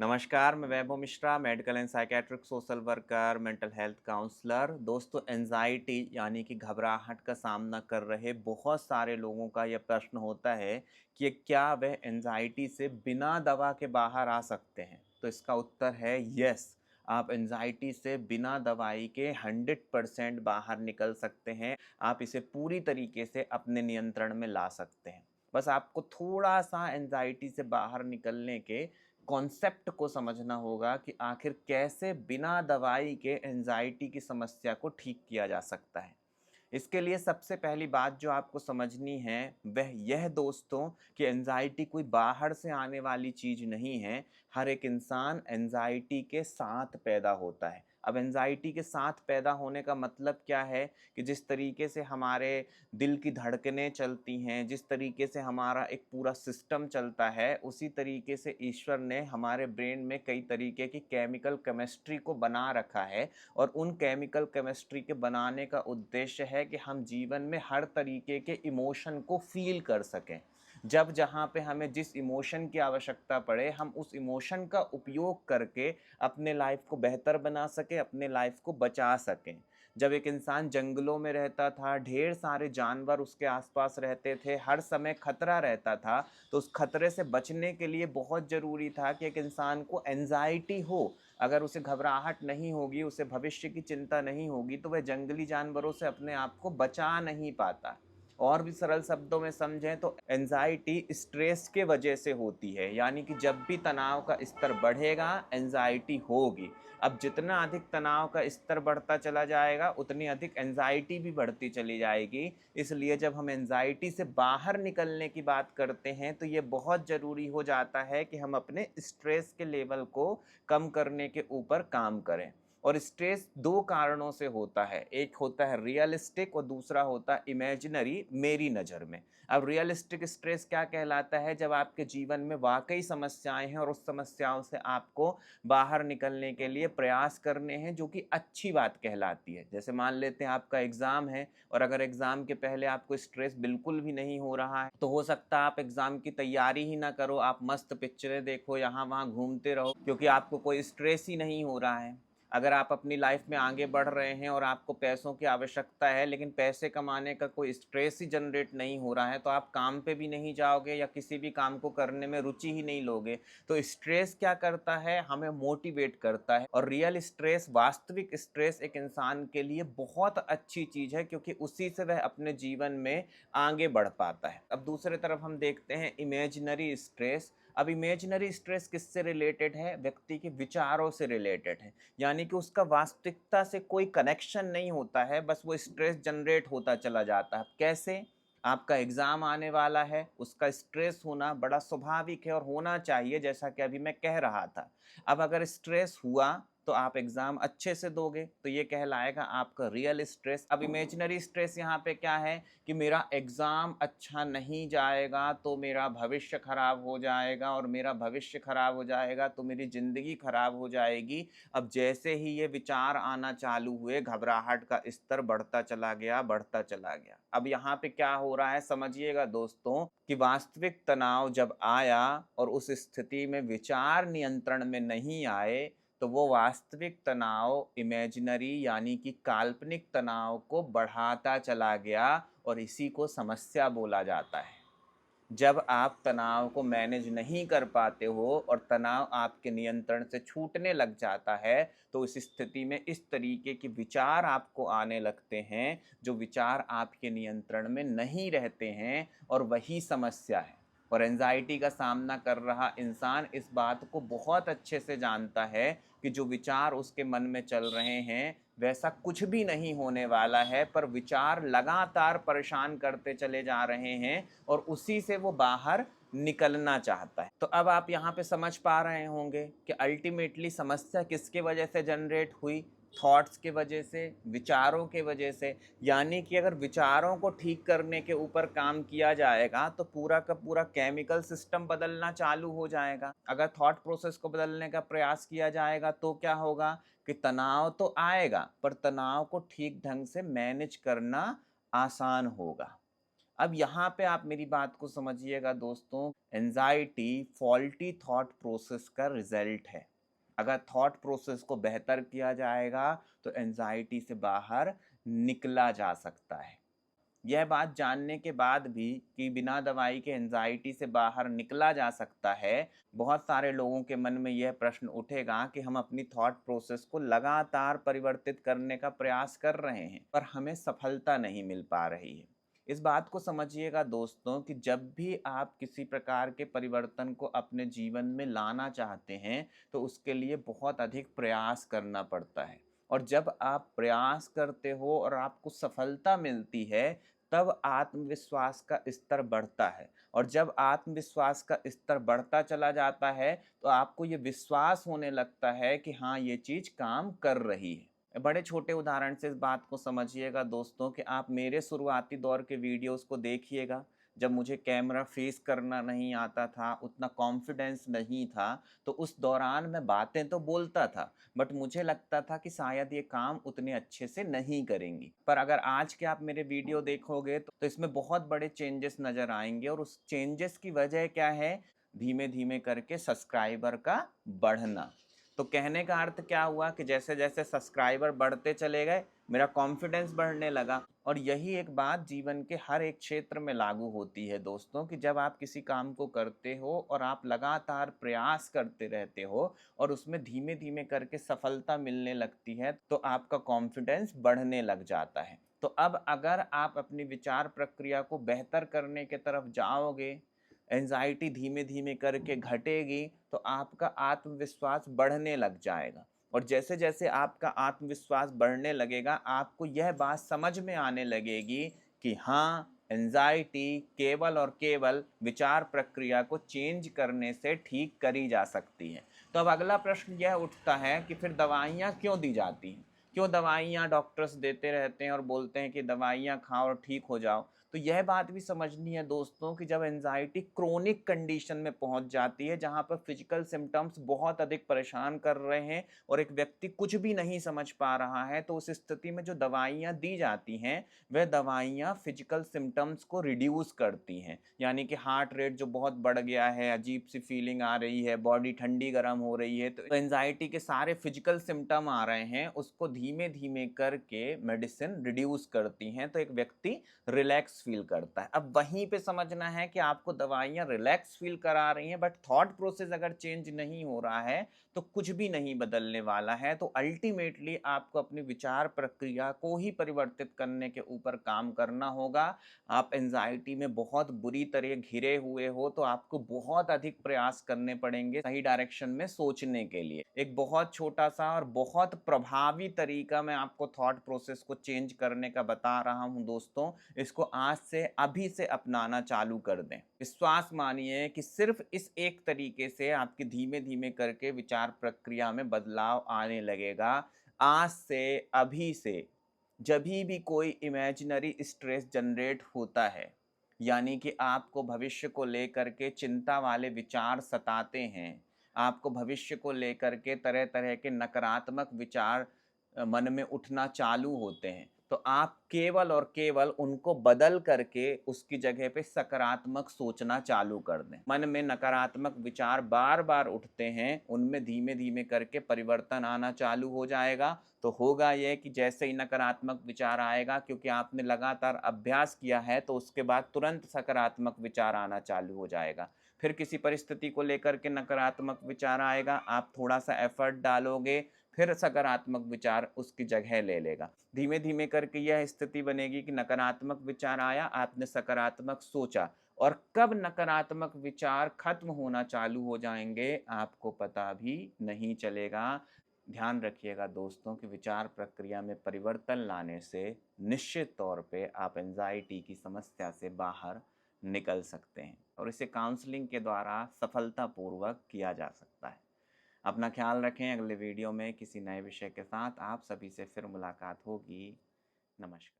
नमस्कार, मैं Vaibhav Mishra, medical and psychiatric social worker, mental health counsellor. दोस्तों, एंजाइटी यानी कि घबराहट का सामना कर रहे बहुत सारे लोगों का यह प्रश्न होता है कि क्या वह एंजाइटी से बिना दवा के बाहर आ सकते हैं। तो इसका उत्तर है यस। आप एंजाइटी से बिना दवाई के 100% बाहर निकल सकते हैं। आप इसे पूरी तरीके से अपने नियंत्रण में ला सकते हैं। बस आपको थोड़ा सा एंजाइटी से बाहर निकलने के कॉन्सेप्ट को समझना होगा कि आखिर कैसे बिना दवाई के एंजाइटी की समस्या को ठीक किया जा सकता है। इसके लिए सबसे पहली बात जो आपको समझनी है वह यह दोस्तों कि एंजाइटी कोई बाहर से आने वाली चीज़ नहीं है। हर एक इंसान एंजाइटी के साथ पैदा होता है। अब एंजाइटी के साथ पैदा होने का मतलब क्या है कि जिस तरीके से हमारे दिल की धड़कनें चलती हैं, जिस तरीके से हमारा एक पूरा सिस्टम चलता है, उसी तरीके से ईश्वर ने हमारे ब्रेन में कई तरीके की केमिकल केमिस्ट्री को बना रखा है। और उन केमिकल केमिस्ट्री के बनाने का उद्देश्य है कि हम जीवन में हर तरीके के इमोशन को फील कर सकें। जब जहाँ पे हमें जिस इमोशन की आवश्यकता पड़े, हम उस इमोशन का उपयोग करके अपने लाइफ को बेहतर बना सकें, अपने लाइफ को बचा सकें। जब एक इंसान जंगलों में रहता था, ढेर सारे जानवर उसके आसपास रहते थे, हर समय खतरा रहता था, तो उस खतरे से बचने के लिए बहुत ज़रूरी था कि एक इंसान को एंजाइटी हो। अगर उसे घबराहट नहीं होगी, उसे भविष्य की चिंता नहीं होगी, तो वह जंगली जानवरों से अपने आप को बचा नहीं पाता। और भी सरल शब्दों में समझें तो एंजाइटी स्ट्रेस के वजह से होती है, यानी कि जब भी तनाव का स्तर बढ़ेगा एंजाइटी होगी। अब जितना अधिक तनाव का स्तर बढ़ता चला जाएगा उतनी अधिक एंजाइटी भी बढ़ती चली जाएगी। इसलिए जब हम एंजाइटी से बाहर निकलने की बात करते हैं तो ये बहुत ज़रूरी हो जाता है कि हम अपने स्ट्रेस के लेवल को कम करने के ऊपर काम करें। और स्ट्रेस दो कारणों से होता है, एक होता है रियलिस्टिक और दूसरा होता है इमेजिनरी, मेरी नज़र में। अब रियलिस्टिक स्ट्रेस क्या कहलाता है? जब आपके जीवन में वाकई समस्याएं हैं और उस समस्याओं से आपको बाहर निकलने के लिए प्रयास करने हैं, जो कि अच्छी बात कहलाती है। जैसे मान लेते हैं आपका एग्ज़ाम है और अगर एग्ज़ाम के पहले आपको स्ट्रेस बिल्कुल भी नहीं हो रहा है, तो हो सकता है आप एग्ज़ाम की तैयारी ही ना करो, आप मस्त पिक्चरें देखो, यहाँ वहाँ घूमते रहो, क्योंकि आपको कोई स्ट्रेस ही नहीं हो रहा है। अगर आप अपनी लाइफ में आगे बढ़ रहे हैं और आपको पैसों की आवश्यकता है, लेकिन पैसे कमाने का कोई स्ट्रेस ही जनरेट नहीं हो रहा है, तो आप काम पे भी नहीं जाओगे या किसी भी काम को करने में रुचि ही नहीं लोगे। तो स्ट्रेस क्या करता है? हमें मोटिवेट करता है। और रियल स्ट्रेस, वास्तविक स्ट्रेस एक इंसान के लिए बहुत अच्छी चीज़ है, क्योंकि उसी से वह अपने जीवन में आगे बढ़ पाता है। अब दूसरे तरफ हम देखते हैं इमेजिनरी स्ट्रेस। अब इमेजिनरी स्ट्रेस किससे रिलेटेड है? व्यक्ति के विचारों से रिलेटेड है। यानी कि उसका वास्तविकता से कोई कनेक्शन नहीं होता है, बस वो स्ट्रेस जनरेट होता चला जाता है। कैसे? आपका एग्ज़ाम आने वाला है, उसका स्ट्रेस होना बड़ा स्वाभाविक है और होना चाहिए, जैसा कि अभी मैं कह रहा था। अब अगर स्ट्रेस हुआ तो आप एग्ज़ाम अच्छे से दोगे, तो ये कहलाएगा आपका रियल स्ट्रेस। अब इमेजिनरी स्ट्रेस यहाँ पे क्या है कि मेरा एग्ज़ाम अच्छा नहीं जाएगा तो मेरा भविष्य खराब हो जाएगा, और मेरा भविष्य खराब हो जाएगा तो मेरी ज़िंदगी खराब हो जाएगी। अब जैसे ही ये विचार आना चालू हुए, घबराहट का स्तर बढ़ता चला गया, बढ़ता चला गया। अब यहाँ पे क्या हो रहा है समझिएगा दोस्तों, कि वास्तविक तनाव जब आया और उस स्थिति में विचार नियंत्रण में नहीं आए, तो वो वास्तविक तनाव इमेजिनरी यानी कि काल्पनिक तनाव को बढ़ाता चला गया, और इसी को समस्या बोला जाता है। जब आप तनाव को मैनेज नहीं कर पाते हो और तनाव आपके नियंत्रण से छूटने लग जाता है, तो उस स्थिति में इस तरीके के विचार आपको आने लगते हैं, जो विचार आपके नियंत्रण में नहीं रहते हैं, और वही समस्या है। और एंजाइटी का सामना कर रहा इंसान इस बात को बहुत अच्छे से जानता है कि जो विचार उसके मन में चल रहे हैं वैसा कुछ भी नहीं होने वाला है, पर विचार लगातार परेशान करते चले जा रहे हैं और उसी से वो बाहर निकलना चाहता है। तो अब आप यहाँ पे समझ पा रहे होंगे कि अल्टीमेटली समस्या किसके वजह से जनरेट हुई? थॉट्स के वजह से, विचारों के वजह से। यानी कि अगर विचारों को ठीक करने के ऊपर काम किया जाएगा तो पूरा का पूरा केमिकल सिस्टम बदलना चालू हो जाएगा। अगर थॉट प्रोसेस को बदलने का प्रयास किया जाएगा तो क्या होगा कि तनाव तो आएगा, पर तनाव को ठीक ढंग से मैनेज करना आसान होगा। अब यहाँ पे आप मेरी बात को समझिएगा दोस्तों, एंजाइटी फॉल्टी थॉट प्रोसेस का रिजल्ट है। अगर थॉट प्रोसेस को बेहतर किया जाएगा तो एंजाइटी से बाहर निकला जा सकता है। यह बात जानने के बाद भी कि बिना दवाई के एंजाइटी से बाहर निकला जा सकता है, बहुत सारे लोगों के मन में यह प्रश्न उठेगा कि हम अपनी थॉट प्रोसेस को लगातार परिवर्तित करने का प्रयास कर रहे हैं, पर हमें सफलता नहीं मिल पा रही है। इस बात को समझिएगा दोस्तों कि जब भी आप किसी प्रकार के परिवर्तन को अपने जीवन में लाना चाहते हैं, तो उसके लिए बहुत अधिक प्रयास करना पड़ता है। और जब आप प्रयास करते हो और आपको सफलता मिलती है, तब आत्मविश्वास का स्तर बढ़ता है। और जब आत्मविश्वास का स्तर बढ़ता चला जाता है, तो आपको ये विश्वास होने लगता है कि हाँ, ये चीज़ काम कर रही है। बड़े छोटे उदाहरण से इस बात को समझिएगा दोस्तों कि आप मेरे शुरुआती दौर के वीडियोस को देखिएगा। जब मुझे कैमरा फेस करना नहीं आता था, उतना कॉन्फिडेंस नहीं था, तो उस दौरान मैं बातें तो बोलता था, बट मुझे लगता था कि शायद ये काम उतने अच्छे से नहीं करेंगी। पर अगर आज के आप मेरे वीडियो देखोगे तो इसमें बहुत बड़े चेंजेस नज़र आएंगे। और उस चेंजेस की वजह क्या है? धीमे धीमे करके सब्सक्राइबर का बढ़ना। तो कहने का अर्थ क्या हुआ कि जैसे जैसे सब्सक्राइबर बढ़ते चले गए, मेरा कॉन्फिडेंस बढ़ने लगा। और यही एक बात जीवन के हर एक क्षेत्र में लागू होती है दोस्तों, कि जब आप किसी काम को करते हो और आप लगातार प्रयास करते रहते हो और उसमें धीमे धीमे करके सफलता मिलने लगती है, तो आपका कॉन्फिडेंस बढ़ने लग जाता है। तो अब अगर आप अपनी विचार प्रक्रिया को बेहतर करने की तरफ जाओगे, एंजाइटी धीमे धीमे करके घटेगी, तो आपका आत्मविश्वास बढ़ने लग जाएगा। और जैसे जैसे आपका आत्मविश्वास बढ़ने लगेगा, आपको यह बात समझ में आने लगेगी कि हाँ, एंजाइटी केवल और केवल विचार प्रक्रिया को चेंज करने से ठीक करी जा सकती है। तो अब अगला प्रश्न यह उठता है कि फिर दवाइयाँ क्यों दी जाती हैं? क्यों दवाइयाँ डॉक्टर्स देते रहते हैं और बोलते हैं कि दवाइयाँ खाओ और ठीक हो जाओ? तो यह बात भी समझनी है दोस्तों कि जब एंजाइटी क्रोनिक कंडीशन में पहुंच जाती है, जहां पर फिजिकल सिम्टम्स बहुत अधिक परेशान कर रहे हैं और एक व्यक्ति कुछ भी नहीं समझ पा रहा है, तो उस स्थिति में जो दवाइयां दी जाती हैं, वह दवाइयां फिजिकल सिम्टम्स को रिड्यूस करती हैं। यानी कि हार्ट रेट जो बहुत बढ़ गया है, अजीब सी फीलिंग आ रही है, बॉडी ठंडी गर्म हो रही है, तो एंजाइटी के सारे फिजिकल सिम्टम आ रहे हैं, उसको धीमे धीमे करके मेडिसिन रिड्यूस करती हैं, तो एक व्यक्ति रिलैक्स फील करता है। अब वहीं पे समझना है कि आपको दवाइयाँ रिलैक्स फील करा रही हैं, बट थॉट प्रोसेस अगर चेंज नहीं हो रहा है, तो कुछ भी नहीं बदलने वाला है। तो अल्टीमेटली आपको अपनी विचार प्रक्रिया को ही परिवर्तित करने के ऊपर काम करना होगा। आप एंजाइटी में बहुत बुरी तरह घिरे हुए हो, तो आपको बहुत अधिक प्रयास करने पड़ेंगे सही डायरेक्शन में सोचने के लिए। एक बहुत छोटा सा और बहुत प्रभावी तरीका मैं आपको थॉट प्रोसेस को चेंज करने का बता रहा हूं दोस्तों। इसको आज से अभी से अपनाना चालू कर दें। विश्वास मानिए कि सिर्फ इस एक तरीके से आपकी धीमे धीमे करके विचार प्रक्रिया में बदलाव आने लगेगा। आज से, अभी से, जभी भी कोई इमेजिनरी स्ट्रेस जनरेट होता है, यानी कि आपको भविष्य को लेकर के चिंता वाले विचार सताते हैं, आपको भविष्य को लेकर के तरह तरह के नकारात्मक विचार मन में उठना चालू होते हैं, तो आप केवल और केवल उनको बदल करके उसकी जगह पे सकारात्मक सोचना चालू कर दें। मन में नकारात्मक विचार बार बार उठते हैं, उनमें धीमे धीमे करके परिवर्तन आना चालू हो जाएगा। तो होगा ये कि जैसे ही नकारात्मक विचार आएगा, क्योंकि आपने लगातार अभ्यास किया है, तो उसके बाद तुरंत सकारात्मक विचार आना चालू हो जाएगा। फिर किसी परिस्थिति को लेकर के नकारात्मक विचार आएगा, आप थोड़ा सा एफर्ट डालोगे, फिर सकारात्मक विचार उसकी जगह ले लेगा। धीमे धीमे करके यह स्थिति बनेगी कि नकारात्मक विचार आया, आपने सकारात्मक सोचा, और कब नकारात्मक विचार खत्म होना चालू हो जाएंगे आपको पता भी नहीं चलेगा। ध्यान रखिएगा दोस्तों कि विचार प्रक्रिया में परिवर्तन लाने से निश्चित तौर पे आप एंजाइटी की समस्या से बाहर निकल सकते हैं, और इसे काउंसलिंग के द्वारा सफलतापूर्वक किया जा सकता है। अपना ख्याल रखें। अगले वीडियो में किसी नए विषय के साथ आप सभी से फिर मुलाकात होगी। नमस्कार।